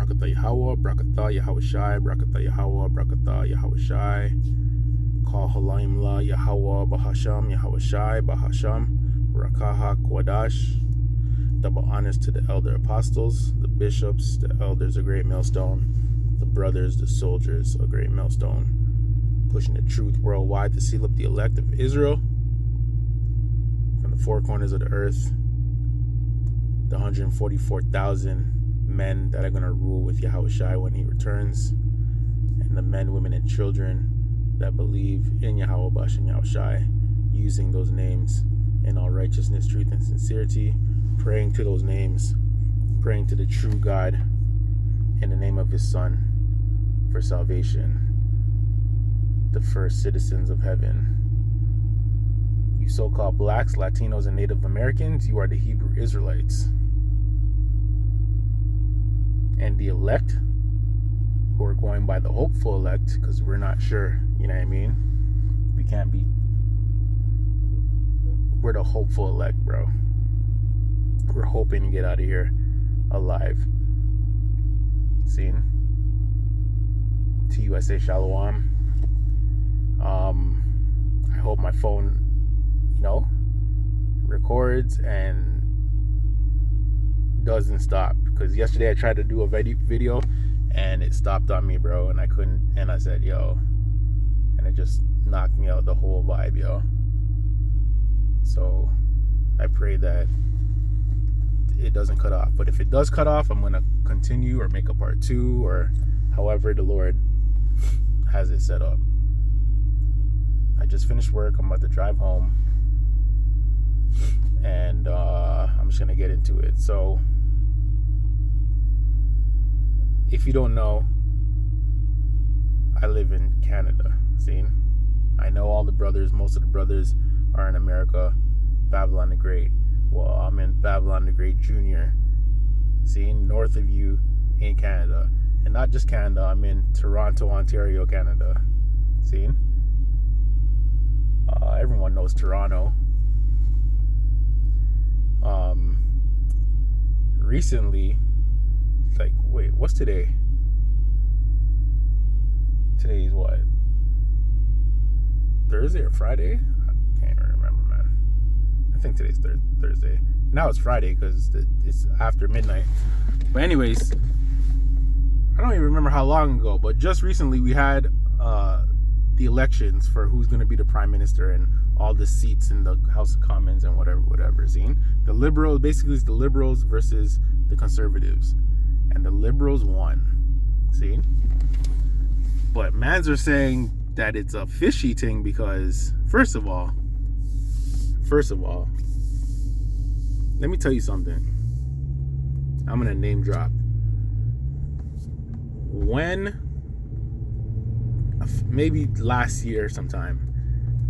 Brakatha Yahweh, Brakatha Yahushai, Brakatha Yahweh, Brakatha Yahushai. Call Halaim La Yahweh, Bahasham, Yahushai, Bahasham, Rakaha Kwadash. Double honors to the elder apostles, the bishops, the elders, a great millstone, the brothers, the soldiers, a great millstone, pushing the truth worldwide to seal up the elect of Israel from the four corners of the earth, the 144,000 men that are going to rule with Yahushai when he returns, and the men, women, and children that believe in Yahweh Bashem Yahushai, using those names in all righteousness, truth, and sincerity, praying to those names, praying to the true God in the name of his Son for salvation, the first citizens of heaven. You so-called blacks, Latinos, and Native Americans, you are the Hebrew Israelites. And the elect, who are going by the hopeful elect, because we're not sure, you know what I mean? We can't be. We're the hopeful elect, bro. We're hoping to get out of here alive. Seen? TUSA Shalom. I hope my phone, records and doesn't stop, because yesterday I tried to do a video and it stopped on me, bro, and I couldn't, and I said, yo, and it just knocked me out the whole vibe, yo. So I pray that it doesn't cut off, but if it does cut off, I'm going to continue or make a part 2 or however the Lord has it set up. I just finished work. I'm about to drive home, and I'm just going to get into it. So if you don't know, I live in Canada. See, I know all the brothers. Most of the brothers are in America, Babylon the Great. Well, I'm in Babylon the Great Jr. See, north of you in Canada. And not just Canada, I'm in Toronto, Ontario, Canada. See? Everyone knows Toronto. Recently, wait, what's today? Today is what? Thursday or Friday? I can't remember, man. I think today's Thursday. Now it's Friday because it's after midnight. But anyways, I don't even remember how long ago, but just recently we had the elections for who's going to be the prime minister and all the seats in the House of Commons and whatever. Seen? The Liberals, basically it's the Liberals versus the Conservatives. And the Liberals won. See? But mans are saying that it's a fishy thing because, first of all, let me tell you something. I'm going to name drop. When, maybe last year sometime,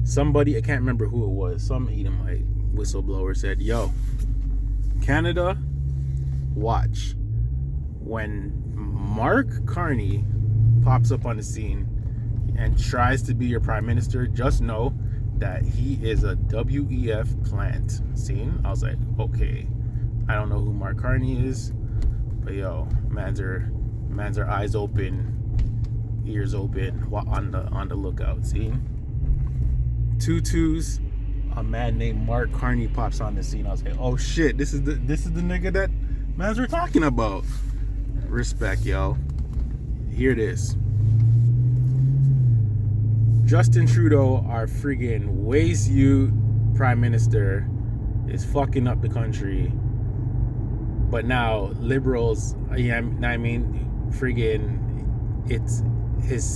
somebody, I can't remember who it was, some Edomite whistleblower said, yo, Canada, watch. When Mark Carney pops up on the scene and tries to be your prime minister, just know that he is a WEF plant. Seen? I was like, okay, I don't know who Mark Carney is, but yo, man's are eyes open, ears open, on the lookout. See, 2-2s, a man named Mark Carney pops on the scene. I was like, oh shit, this is the nigga that mans were talking about. Respect, yo. Hear this. Justin Trudeau, our friggin' waste youth prime minister, is fucking up the country. But now liberals, friggin', it's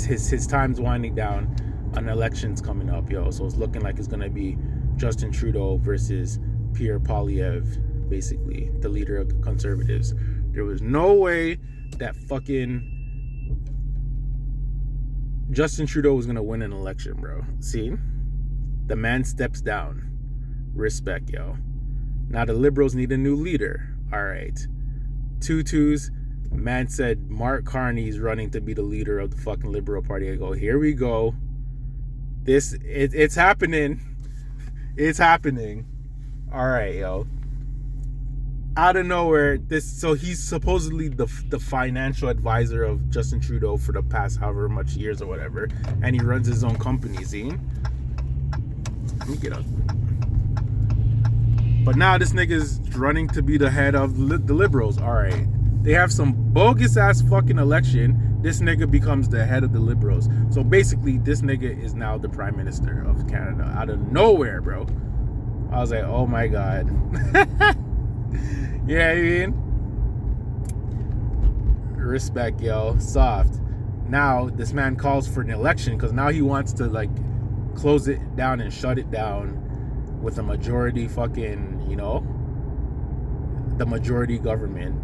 his time's winding down. An election's coming up, yo. So it's looking like it's gonna be Justin Trudeau versus Pierre Poilievre, basically the leader of the Conservatives. There was no way that fucking Justin Trudeau was gonna win an election, bro. See? The man steps down. Respect, yo. Now the Liberals need a new leader. Alright. 2-2s. Man said Mark Carney's running to be the leader of the fucking Liberal Party. I go, here we go. It's happening. It's happening. Alright, yo. out of nowhere, so he's supposedly the financial advisor of Justin Trudeau for the past however much years or whatever, and he runs his own company. See, let me get up. But now this nigga's running to be the head of the Liberals. All right, they have some bogus ass fucking election. This nigga becomes the head of the Liberals. So basically, this nigga is now the Prime Minister of Canada out of nowhere, bro. I was like, oh my god. Yeah, I mean, respect, yo, soft. Now this man calls for an election because now he wants to like close it down and shut it down with a majority fucking, you know, the majority government.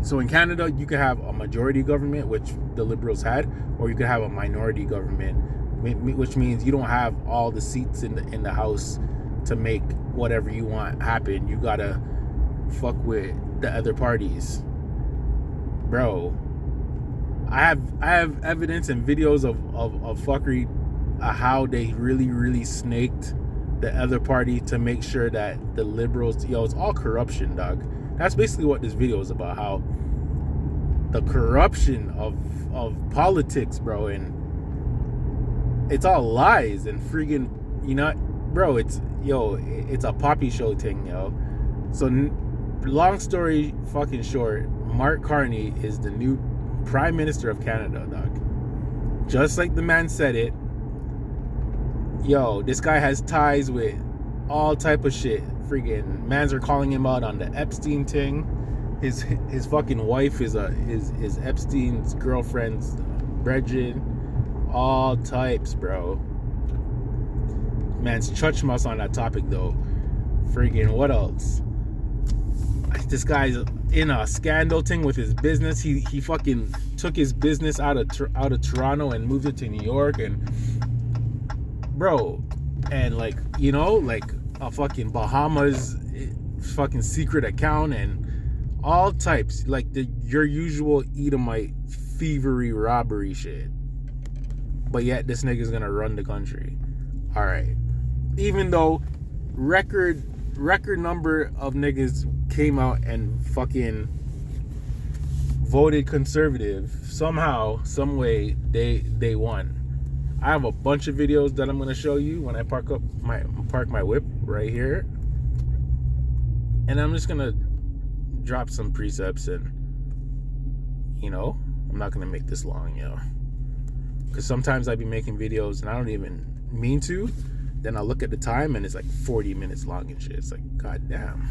So in Canada, you could have a majority government, which the Liberals had, or you could have a minority government, which means you don't have all the seats in the House to make whatever you want happen. You gotta fuck with the other parties, bro. I have evidence and videos of fuckery, how they really snaked the other party to make sure that the Liberals, yo, it's all corruption, dog. That's basically what this video is about, how the corruption of politics, bro, and it's all lies and freaking, you know, bro, it's a poppy show thing, yo. So long story fucking short, Mark Carney is the new Prime Minister of Canada, dog. Just like the man said it. Yo, this guy has ties with all type of shit. Freaking mans are calling him out on the Epstein thing. His fucking wife is Epstein's girlfriend's brethren. All types, bro. Man's church mouse on that topic though. Freaking what else? This guy's in a scandal thing with his business. He fucking took his business out of Toronto and moved it to New York, and bro, and like, you know, like a fucking Bahamas fucking secret account and all types, like your usual Edomite thievery robbery shit. But yet this nigga's gonna run the country. All right, even though record number of niggas came out and fucking voted conservative, somehow, some way they won. I have a bunch of videos that I'm gonna show you when I park my whip right here, and I'm just gonna drop some precepts, and you know, I'm not gonna make this long, yo, because sometimes I be making videos and I don't even mean to. Then I look at the time and it's like 40 minutes long and shit. It's like, god damn.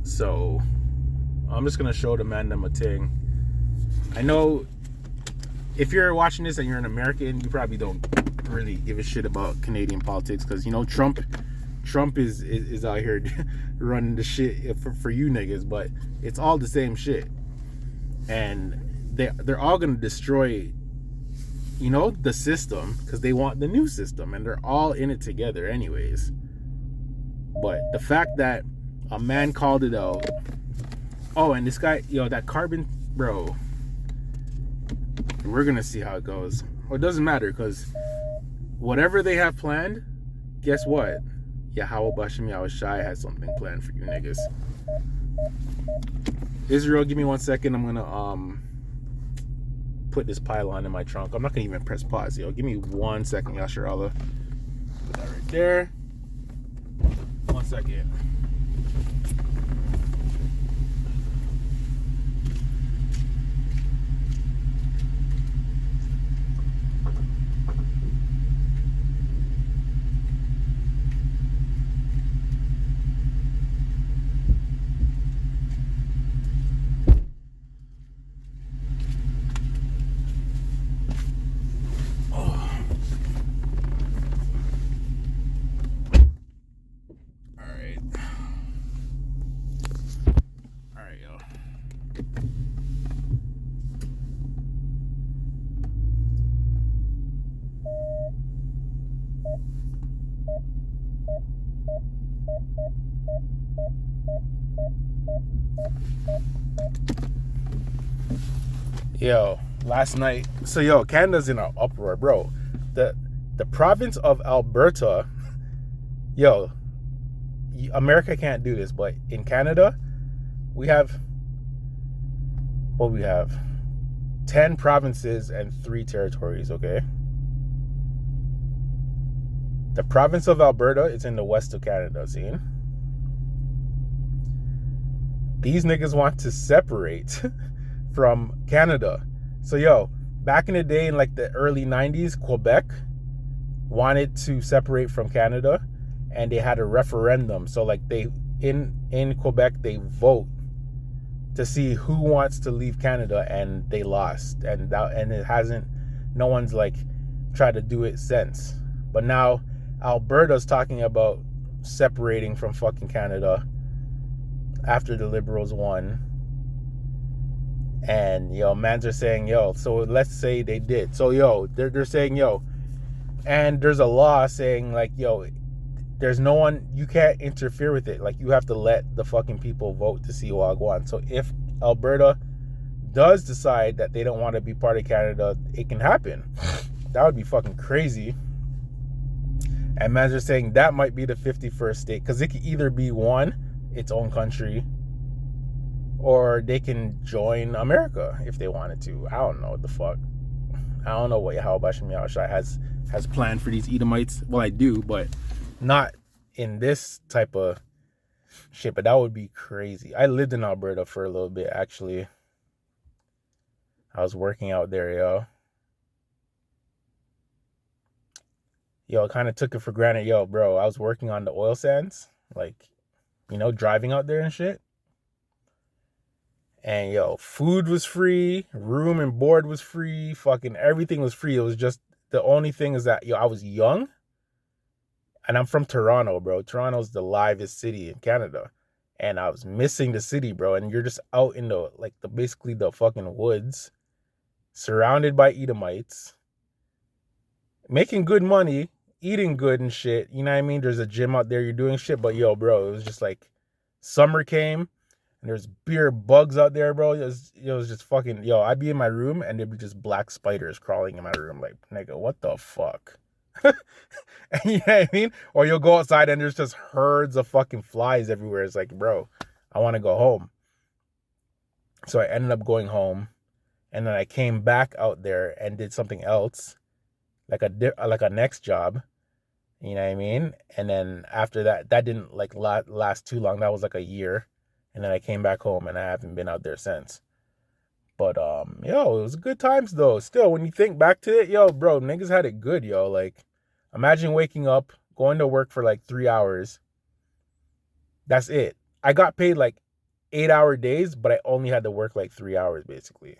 So I'm just gonna show the man them a thing. I know if you're watching this and you're an American, you probably don't really give a shit about Canadian politics, because you know Trump is out here running the shit for you niggas, but it's all the same shit, and they're all gonna destroy, you know, the system, because they want the new system, and they're all in it together anyways. But the fact that a man called it out, oh, and this guy, yo, that carbon, bro, we're gonna see how it goes. Well, it doesn't matter, because whatever they have planned, guess what? Yahweh Bashem Yahweh Shai has something planned for you niggas. Israel, give me 1 second. I'm gonna put this pylon in my trunk. I'm not gonna even press pause, yo. Give me 1 second, Yasher Allah. Put that right there. 1 second. Yo, last night, so yo, Canada's in an uproar, bro. The province of Alberta, yo, America can't do this, but in Canada, we have 10 provinces and 3 territories, okay? The province of Alberta is in the west of Canada, see? These niggas want to separate from Canada. So, yo, back in the day in like the early 90s, Quebec wanted to separate from Canada, and they had a referendum. So like they in Quebec, they vote to see who wants to leave Canada, and they lost. And it hasn't, no one's like tried to do it since. But now Alberta's talking about separating from fucking Canada after the Liberals won. And yo, mans are saying, yo, so let's say they did. So yo, they're saying, yo, and there's a law saying like, yo, there's no one, you can't interfere with it. Like, you have to let the fucking people vote to see Wagwan. So if Alberta does decide that they don't want to be part of Canada, it can happen. That would be fucking crazy. And mans are saying that might be the 51st state, because it could either be one, its own country, or they can join America if they wanted to. I don't know what the fuck. I don't know what Yahweh Bashem Yahushai has planned for these Edomites. Well, I do, but not in this type of shit. But that would be crazy. I lived in Alberta for a little bit, actually. I was working out there, yo. Yo, I kind of took it for granted. Yo, bro, I was working on the oil sands. Like, you know, driving out there and shit. And, yo, food was free. Room and board was free. Fucking everything was free. It was just, the only thing is that, yo, I was young. And I'm from Toronto, bro. Toronto's the livest city in Canada. And I was missing the city, bro. And you're just out in the, like, basically the fucking woods, surrounded by Edomites, making good money, eating good and shit. You know what I mean? There's a gym out there, you're doing shit. But, yo, bro, it was just like summer came, and there's beer bugs out there, bro. It was just fucking, yo, I'd be in my room, and there'd be just black spiders crawling in my room. Like, nigga, what the fuck? You know what I mean? Or you'll go outside and there's just herds of fucking flies everywhere. It's like, bro, I want to go home. So I ended up going home, and then I came back out there and did something else, like a next job. You know what I mean? And then after that didn't like last too long. That was like a year, and then I came back home, and I haven't been out there since. But yo, it was good times though. Still, when you think back to it, yo, bro, niggas had it good, yo. Like, imagine waking up, going to work for like 3 hours. That's it. I got paid like 8-hour days, but I only had to work like 3 hours basically.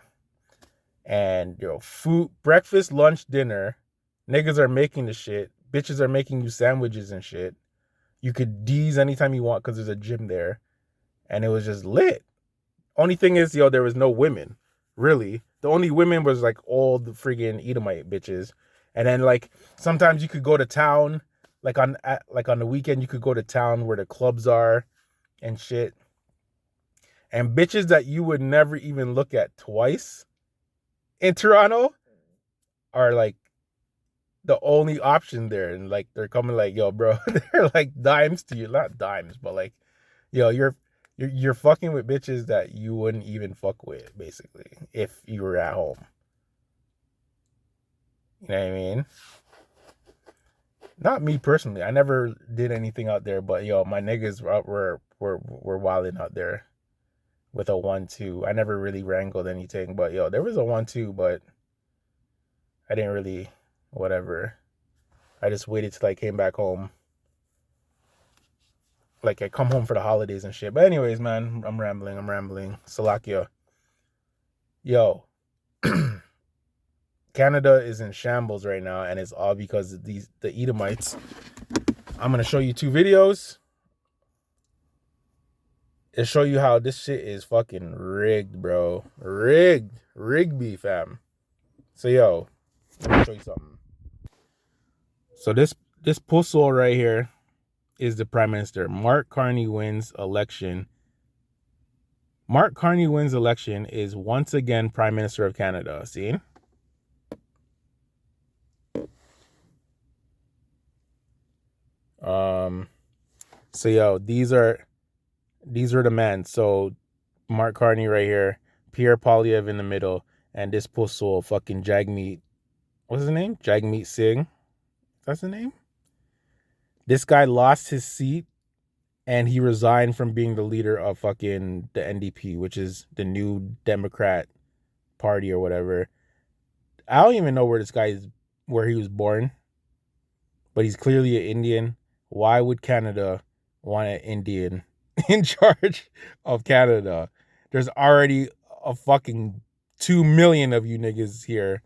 And yo, food, breakfast, lunch, dinner, niggas are making the shit. Bitches are making you sandwiches and shit. You could D's anytime you want because there's a gym there. And it was just lit. Only thing is, yo, there was no women. Really. The only women was like all the friggin' Edomite bitches. And then like sometimes you could go to town, like on the weekend you could go to town where the clubs are and shit. And bitches that you would never even look at twice in Toronto are like the only option there. And like they're coming like, yo, bro, they're like dimes to you. Not dimes, but like, yo, you're fucking with bitches that you wouldn't even fuck with, basically, if you were at home. You know what I mean? Not me personally. I never did anything out there, but yo, my niggas were wilding out there with a 1-2. I never really wrangled anything, but yo, there was a 1-2, but I didn't really, whatever. I just waited till I came back home. Like, I come home for the holidays and shit. But anyways, man, I'm rambling. Salakia. Yo, Canada is in shambles right now, and it's all because of the Edomites. I'm going to show you 2 videos. It'll show you how this shit is fucking rigged, bro. Rigby, fam. So, yo, let me show you something. So this puzzle right here is the Prime Minister. Mark Carney wins election. Mark Carney wins election, is once again Prime Minister of Canada. See? So yo, these are the men. So Mark Carney right here, Pierre Polyev in the middle, and this postal fucking Jagmeet. What's his name? Jagmeet Singh. That's the name. This guy lost his seat and he resigned from being the leader of fucking the NDP, which is the New Democrat Party or whatever. I don't even know where he was born, but he's clearly an Indian. Why would Canada want an Indian in charge of Canada? There's already a fucking 2 million of you niggas here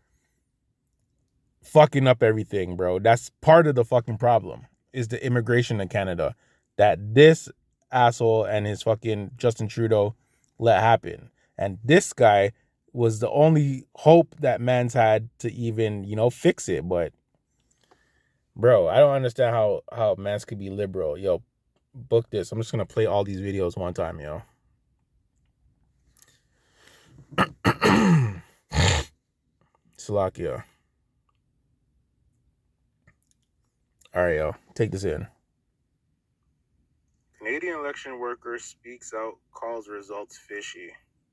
fucking up everything, bro. That's part of the fucking problem is the immigration in Canada that this asshole and his fucking Justin Trudeau let happen. And this guy was the only hope that man's had to even, fix it. But bro, I don't understand how mans could be liberal. Yo, book this. I'm just gonna play all these videos one time, yo. Slovakia. All right, yo, take this in. Canadian election worker speaks out, calls results fishy.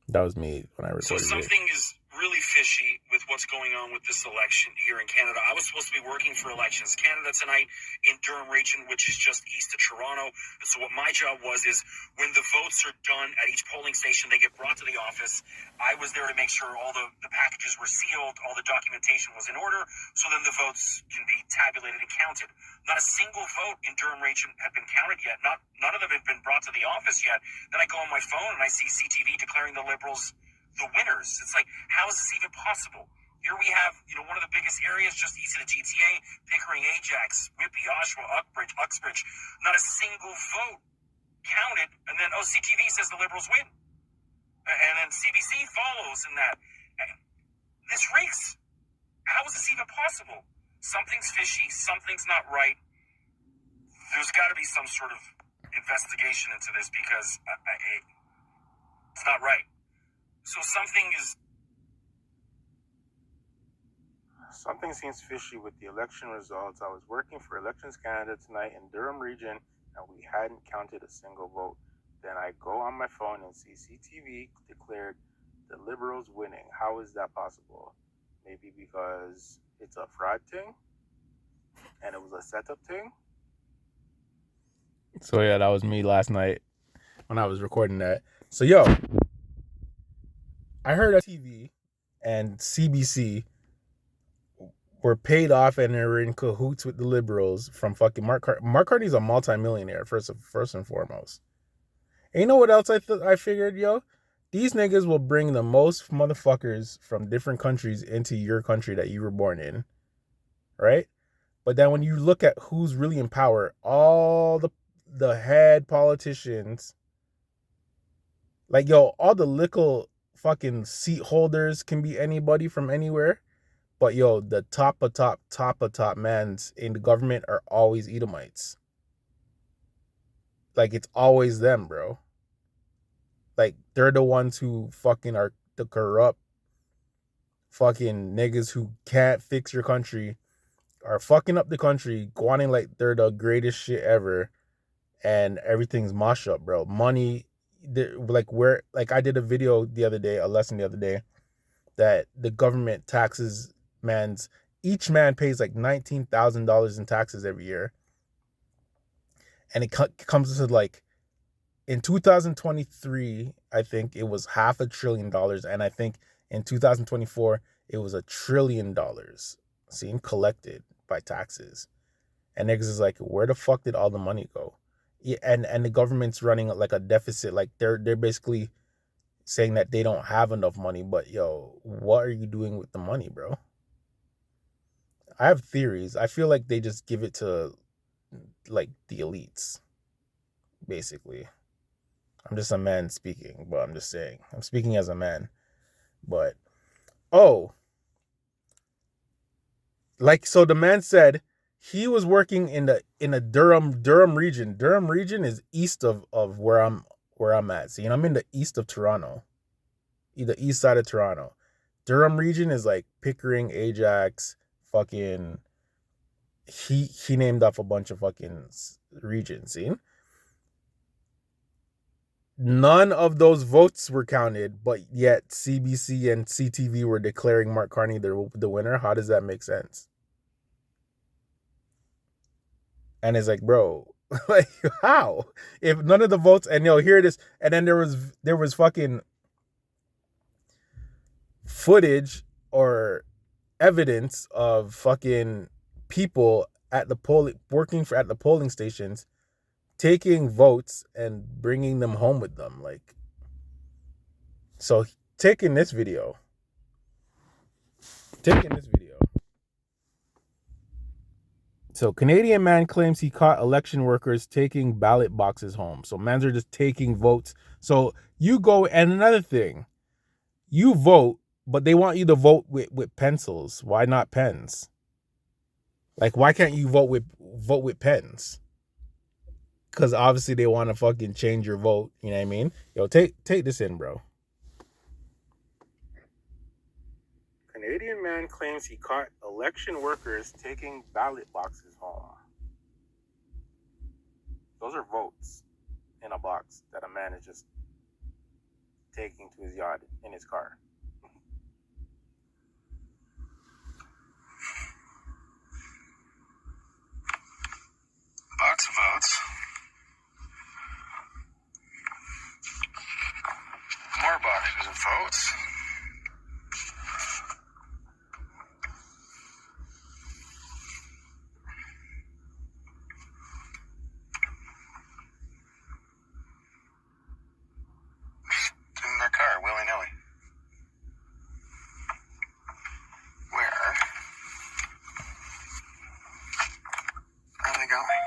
That was me when I recorded it. So something is really fishy with what's going on with this election here in Canada. I was supposed to be working for Elections Canada tonight in Durham region, which is just east of Toronto. And so what my job was is when the votes are done at each polling station, they get brought to the office. I was there to make sure all the packages were sealed, all the documentation was in order, so then the votes can be tabulated and counted. Not a single vote in Durham region had been counted yet. None of them had been brought to the office yet. Then I go on my phone and I see CTV declaring the Liberals the winners. It's like, how is this even possible? Here we have, one of the biggest areas just east of the GTA, Pickering, Ajax, Whitby, Oshawa, Uxbridge. Not a single vote counted. And then, CTV says the Liberals win. And then CBC follows in that. This reeks. How is this even possible? Something's fishy. Something's not right. There's got to be some sort of investigation into this because it's not right. So something seems fishy with the election results. I was working for Elections Canada tonight in Durham region, and we hadn't counted a single vote. Then I go on my phone and see CTV declared the Liberals winning. How is that possible? Maybe because it's a fraud thing, and it was a setup thing. So yeah, that was me last night when I was recording that. So yo, I heard TV and CBC were paid off and they're in cahoots with the Liberals from fucking Mark Carney's a multimillionaire, first and foremost. And you know what else I figured, yo? These niggas will bring the most motherfuckers from different countries into your country that you were born in, right? But then when you look at who's really in power, all the head politicians, like, yo, all the little fucking seat holders can be anybody from anywhere. But, yo, the top of top mans in the government are always Edomites. Like, it's always them, bro. Like, they're the ones who fucking are the corrupt fucking niggas who can't fix your country, are fucking up the country, going like they're the greatest shit ever, and everything's mosh up, bro. Money, like I did a video the other day, a lesson the other day, that the government taxes each man pays like $19,000 in taxes every year, and it comes to like, in 2023, I think it was $500 billion, and I think in 2024 it was $1 trillion seen collected by taxes. And niggas is like, where the fuck did all the money go? Yeah, and the government's running like a deficit. Like they're basically saying that they don't have enough money. But yo, what are you doing with the money, bro? I have theories. I feel like they just give it to like the elites, basically. I'm just a man speaking, but I'm just saying. I'm speaking as a man. But so the man said he was working in the Durham region. Durham region is east of where I'm at. See, I'm in the east of Toronto. The east side of Toronto. Durham region is like Pickering, Ajax, fucking he named off a bunch of fucking regions, see? None of those votes were counted, but yet CBC and CTV were declaring Mark Carney the winner. How does that make sense? And it's like, bro, like how? If none of the votes, and here it is, and then there was fucking footage or evidence of fucking people at the at the polling stations taking votes and bringing them home with them. Like, so taking this video. So Canadian man claims he caught election workers taking ballot boxes home. So mans are just taking votes. So you go, and another thing, you vote, but they want you to vote with pencils. Why not pens? Like, why can't you vote with pens? Because obviously they want to fucking change your vote. You know what I mean? Yo, take this in, bro. Canadian man claims he caught election workers taking ballot boxes home. Those are votes in a box that a man is just taking to his yard in his car. Box of votes. More boxes of votes. In their car, willy-nilly. Where are they going?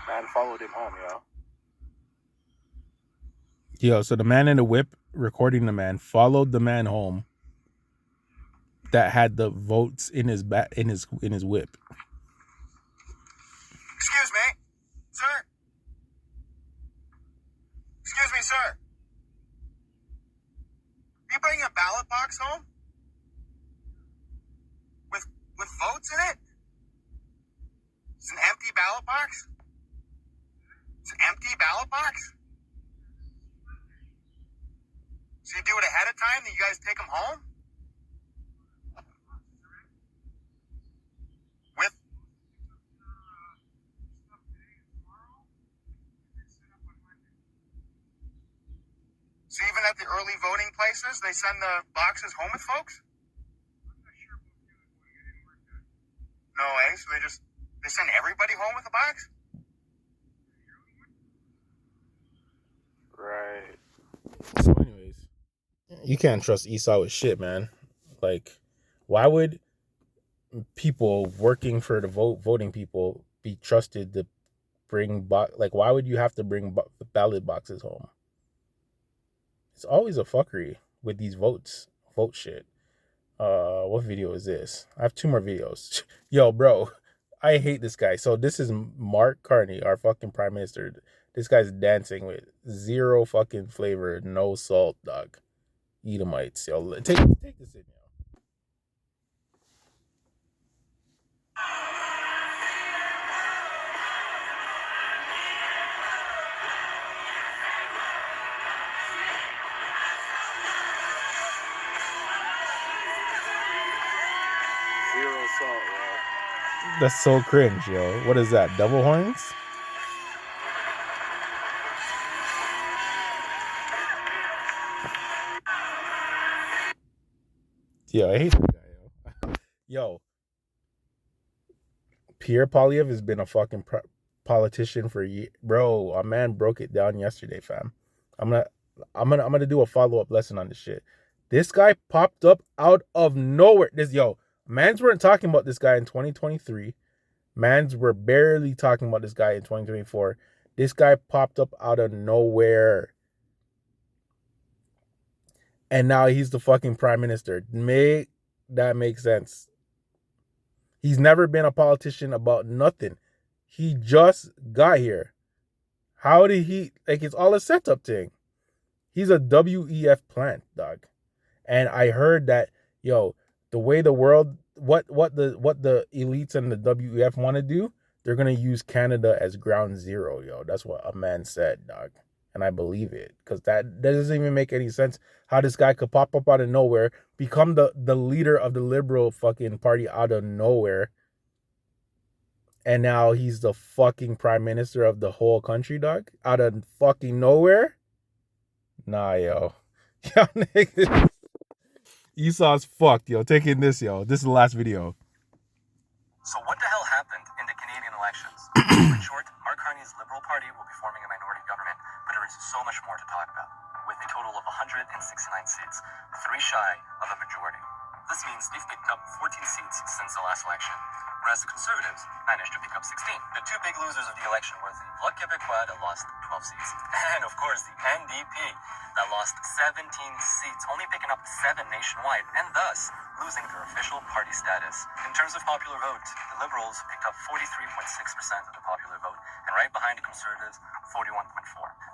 Man followed him home, yo. So the man in the whip recording the man followed the man home that had the votes in his whip. Excuse me, sir. Excuse me, sir. Are you bringing a ballot box home? With votes in it? It's an empty ballot box? It's an empty ballot box? So you do it ahead of time, then you guys take them home? With? So even at the early voting places, they send the boxes home with folks? No, so they send everybody home with a box? Right. So anyways, you can't trust Esau with shit, man. Like, why would people working for the voting people be trusted to bring like, why would you have to bring ballot boxes home? It's always a fuckery with these vote shit. What video is this? I have 2 more videos. Yo, bro, I hate this guy. So this is Mark Carney, our fucking prime minister. This guy's dancing with 0 fucking flavor, no salt, dog. Edomites, yo. Take this in, yo. Zero salt, yo. That's so cringe, yo. What is that? Devil horns? Yo, I hate that guy, yo. Yo, Pierre Poilievre has been a fucking politician for years. Bro, a man broke it down yesterday, fam. I'm gonna do a follow-up lesson on this shit. This guy popped up out of nowhere. Mans weren't talking about this guy in 2023. Mans were barely talking about this guy in 2024. This guy popped up out of nowhere. And now he's the fucking prime minister. Make that make sense. He's never been a politician about nothing. He just got here. How did he, like, it's all a setup thing. He's a WEF plant, dog. And I heard that, yo, the way the world, what the elites and the WEF want to do, they're gonna use Canada as ground zero, yo. That's what a man said, dog. And I believe it. Because that doesn't even make any sense how this guy could pop up out of nowhere, become the leader of the liberal fucking party out of nowhere, and now he's the fucking prime minister of the whole country, dog. Out of fucking nowhere. Nah, yo. Yo, nigga. Esau's fucked, yo. Taking this, yo. This is the last video. So what the hell happened in the Canadian elections? In short, Mark Carney's Liberal Party will be forming a minority government, but there is so much more to talk about. With a total of 169 seats, 3 shy of a majority. This means they've picked up 14 seats since the last election, whereas the Conservatives managed to pick up 16. The two big losers of the election were the Bloc Québécois that lost 12 seats, and of course the NDP that lost 17 seats, only picking up 7 nationwide, and thus losing their official party status. In terms of popular vote, the Liberals picked up 43.6% of the popular vote, and right behind the Conservatives, 41.4%.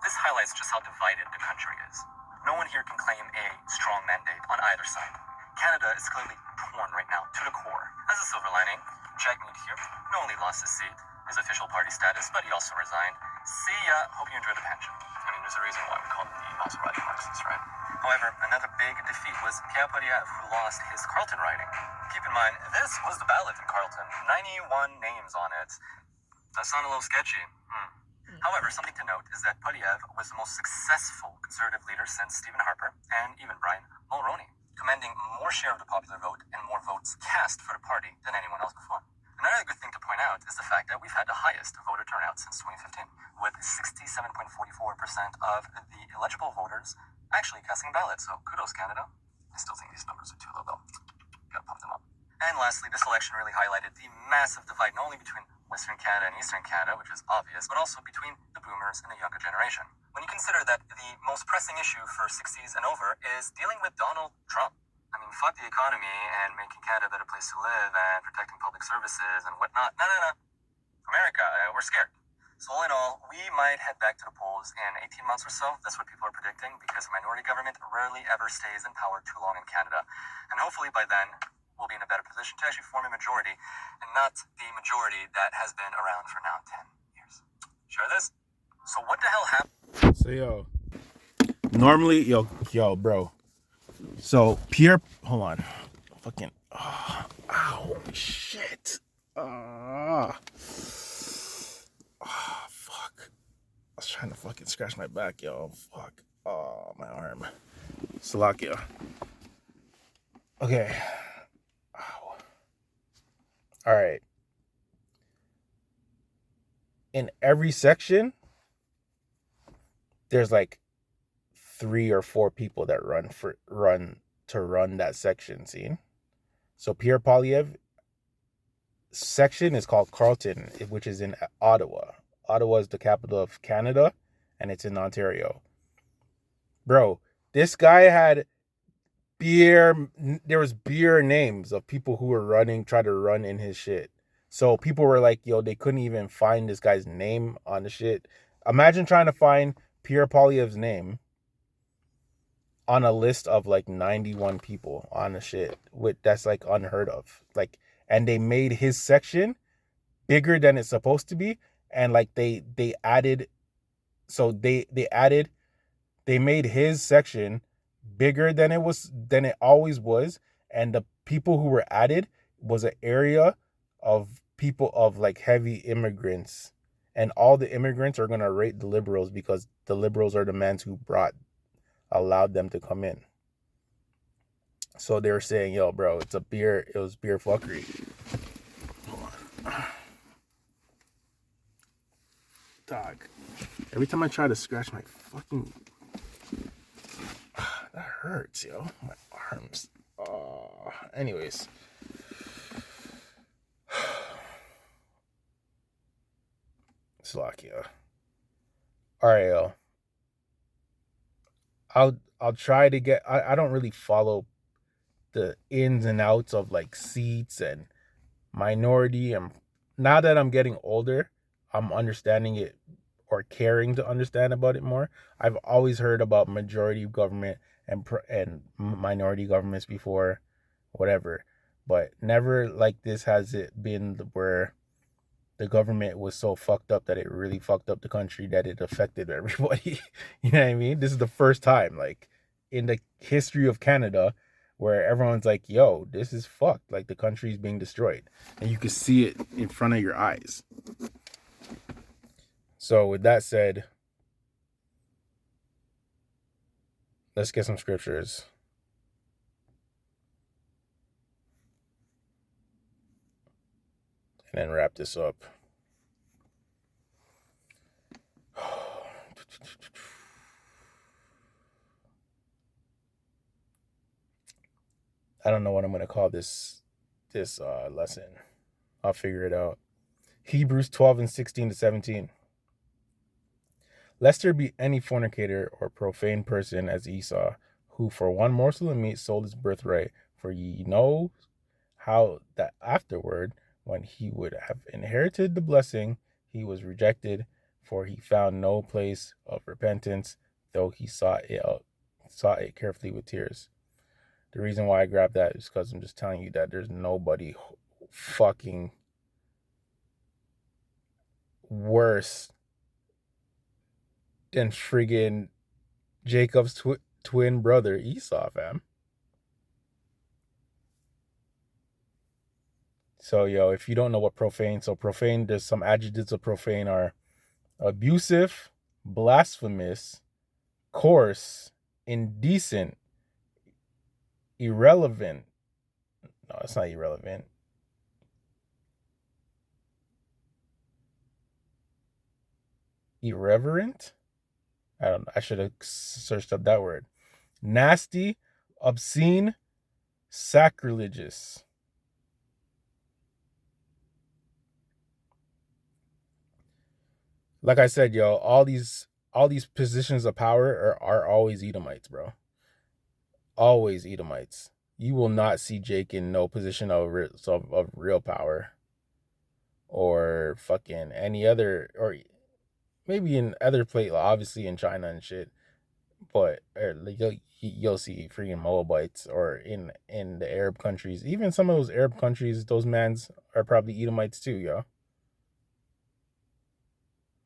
This highlights just how divided the country is. No one here can claim a strong mandate on either side. Canada is clearly torn right now, to the core. As a silver lining, Jagmeet here not only lost his seat, his official party status, but he also resigned. See ya, hope you enjoy the pension. I mean, there's a reason why we call it the Maserati Marxists, right? However, another big defeat was Pierre Poilievre, who lost his Carleton riding. Keep in mind, this was the ballot in Carleton. 91 names on it. That sounded a little sketchy. However, something to note is that Poilievre was the most successful Conservative leader since Stephen Harper and even Brian Mulroney, commanding more share of the popular vote and more votes cast for the party than anyone else before. Another good thing to point out is the fact that we've had the highest voter turnout since 2015, with 67.44% of the eligible voters actually casting ballots. So kudos, Canada. I still think these numbers are too low, though. Gotta pump them up. And lastly, this election really highlighted the massive divide not only between Western Canada and Eastern Canada, which is obvious, but also between the boomers and the younger generation. When you consider that the most pressing issue for 60s and over is dealing with Donald Trump. I mean, fuck the economy and making Canada a better place to live and protecting public services and whatnot. No. America, we're scared. So all in all, we might head back to the polls in 18 months or so. That's what people are predicting, because a minority government rarely ever stays in power too long in Canada. And hopefully by then, we'll be in a better position to actually form a majority, and not the majority that has been around for now 10 years. Share this? So what the hell happened? So, yo. Normally, yo, bro. So, Pierre, hold on. Fucking, ow, shit. Fuck. I was trying to fucking scratch my back, yo. Fuck. Oh, my arm. Slovakia. Okay. Ow. All right. In every section, there's like 3 or 4 people that run that section. See, so Pierre Poilievre section is called Carleton, which is in Ottawa. Ottawa is the capital of Canada, and it's in Ontario. Bro, this guy had beer. There was beer names of people who were trying to run in his shit. So people were like, yo, they couldn't even find this guy's name on the shit. Imagine trying to find Pierre Poilievre's name on a list of like 91 people on the shit. That's like unheard of. Like, and they made his section bigger than it's supposed to be. And like they added, so they made his section bigger than it always was. And the people who were added was an area of people of like heavy immigrants, and all the immigrants are gonna rate the liberals because the liberals are the men who allowed them to come in. So they were saying, yo, bro, it was beer fuckery. Hold on. Dog. Every time I try to scratch my fucking, that hurts, yo. My arms. Anyways. Slovakia. Alright, yo. I'll try to get, I don't really follow the ins and outs of like seats and minority, and now that I'm getting older, I'm understanding it, or caring to understand about it more. I've always heard about majority government and minority governments before, whatever, but never like this has it been where the government was so fucked up that it really fucked up the country that it affected everybody. You know what I mean? This is the first time, like, in the history of Canada, where everyone's like, yo, this is fucked. Like, the country's being destroyed. And you can see it in front of your eyes. So, with that said, let's get some scriptures. And then wrap this up. I don't know what I'm going to call this lesson. I'll figure it out. Hebrews 12 and 16 to 17. Lest there be any fornicator or profane person as Esau, who for one morsel of meat sold his birthright. For ye know how that afterward, when he would have inherited the blessing, he was rejected, for he found no place of repentance, though he sought it carefully with tears. The reason why I grabbed that is because I'm just telling you that there's nobody fucking worse than friggin' Jacob's twin brother Esau, fam. So, yo, if you don't know what profane, there's some adjectives of profane are abusive, blasphemous, coarse, indecent, irrelevant. No, it's not irrelevant. Irreverent? I should have searched up that word. Nasty, obscene, sacrilegious. Like I said, yo, all these positions of power are always Edomites, bro. Always Edomites. You will not see Jake in no position of real power, or fucking any other, or maybe in other places, obviously in China and shit. But you'll see freaking Moabites, or in the Arab countries. Even some of those Arab countries, those mans are probably Edomites too, yo.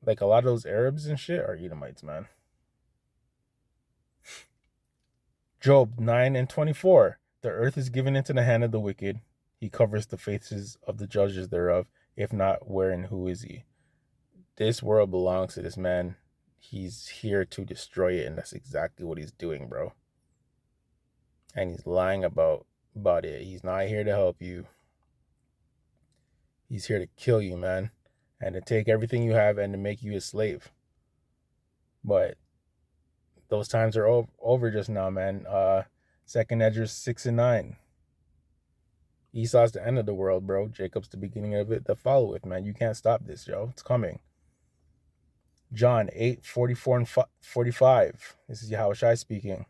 Like, a lot of those Arabs and shit are Edomites, man. Job 9 and 24. The earth is given into the hand of the wicked. He covers the faces of the judges thereof. If not, where and who is he? This world belongs to this man. He's here to destroy it, and that's exactly what he's doing, bro. And he's lying about it. He's not here to help you. He's here to kill you, man, and to take everything you have and to make you a slave. But those times are over just now, man. 2nd Ezra 6 and 9. Esau's the end of the world, bro. Jacob's the beginning of it. The follow it, man. You can't stop this, yo. It's coming. John 8, 44 and 45. This is Yahushua speaking.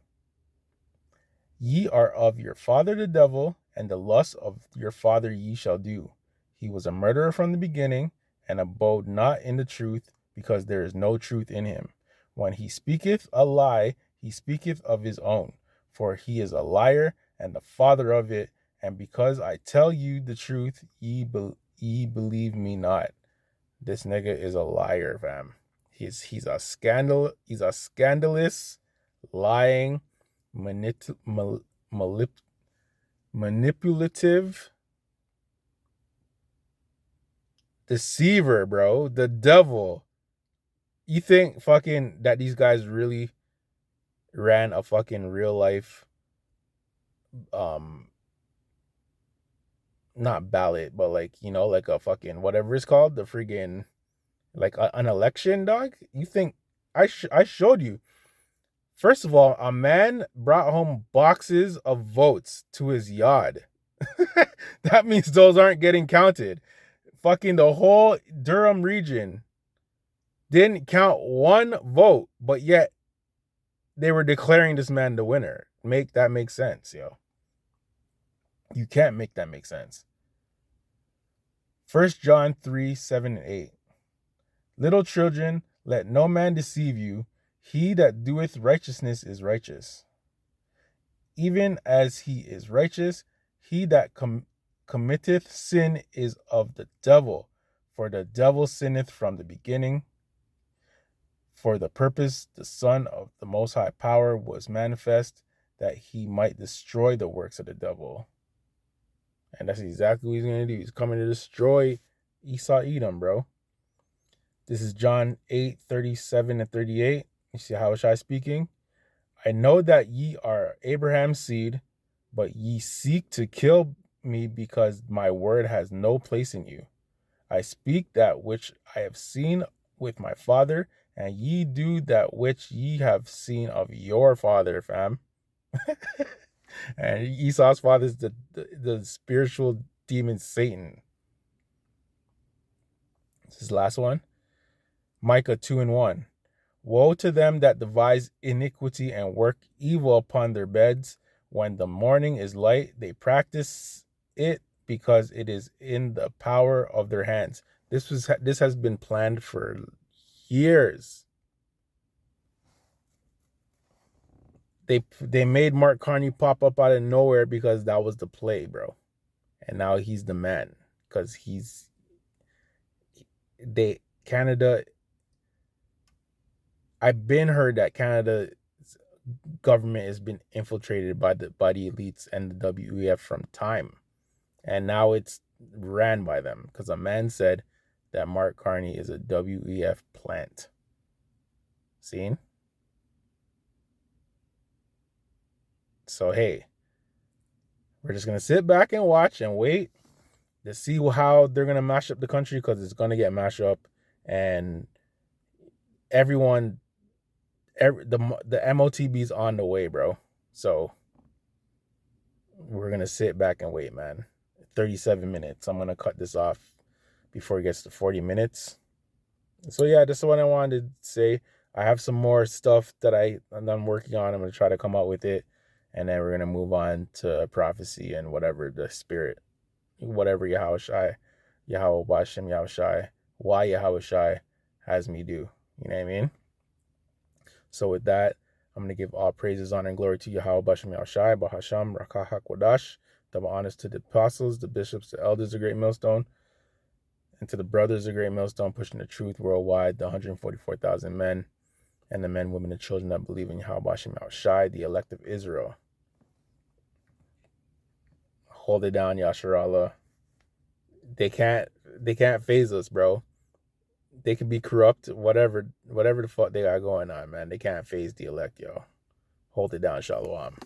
Ye are of your father the devil, and the lust of your father ye shall do. He was a murderer from the beginning, and abode not in the truth, because there is no truth in him. When he speaketh a lie, he speaketh of his own, for he is a liar and the father of it. And because I tell you the truth, ye believe me not. This nigga is a liar, fam. He's a scandalous, lying, manipulative deceiver, bro. The devil. You think fucking that these guys really ran a fucking real life, not ballot, but like, like a fucking whatever it's called, the friggin', like an election, dog? You think I showed you? First of all, a man brought home boxes of votes to his yard. That means those aren't getting counted. Fucking the whole Durham region didn't count one vote, but yet they were declaring this man the winner. Make that make sense, yo. You can't make that make sense. 1 John 3, 7 and 8. Little children, let no man deceive you. He that doeth righteousness is righteous, even as he is righteous. He that committeth sin is of the devil, for the devil sinneth from the beginning. For the purpose the Son of the Most High Power was manifest, that he might destroy the works of the devil. And that's exactly what he's going to do. He's coming to destroy Esau Edom, bro. This is John 8:37 and 38. You see Yahushua speaking? I know that ye are Abraham's seed, but ye seek to kill me because my word has no place in you. I speak that which I have seen with my father, and ye do that which ye have seen of your father, fam. And Esau's father is the spiritual demon Satan. This is the last one. Micah 2:1. Woe to them that devise iniquity and work evil upon their beds. When the morning is light, they practice it because it is in the power of their hands. This has been planned for years. They made Mark Carney pop up out of nowhere because that was the play, bro. And now he's the man because Canada. I've been heard that Canada's government has been infiltrated by the elites and the WEF from time, and now it's ran by them because a man said that Mark Carney is a WEF plant. Seen? So hey, we're just gonna sit back and watch and wait to see how they're gonna mash up the country, because it's gonna get mashed up, and the MOTB's on the way, bro. So we're gonna sit back and wait, man. 37 minutes. I'm gonna cut this off before it gets to 40 minutes. So yeah, this is what I wanted to say. I have some more stuff that I'm working on. I'm gonna try to come out with it, and then we're gonna move on to prophecy and whatever the spirit, whatever Yahushai, Yahweh Bashem Yahushai, why Yahushai has me do. You know what I mean? So with that, I'm going to give all praises, honor, and glory to Yahweh Bashem Yahushai, Bahasham, Rakah HaKodash, double honors to the apostles, the bishops, the elders, the great millstone, and to the brothers, the great millstone, pushing the truth worldwide, the 144,000 men, and the men, women, and children that believe in Yahweh Bashem Yahushai, the elect of Israel. Hold it down, Yasharallah. They can't phase us, bro. They can be corrupt, whatever the fuck they got going on, man. They can't phase the elect, yo. Hold it down, Shalom.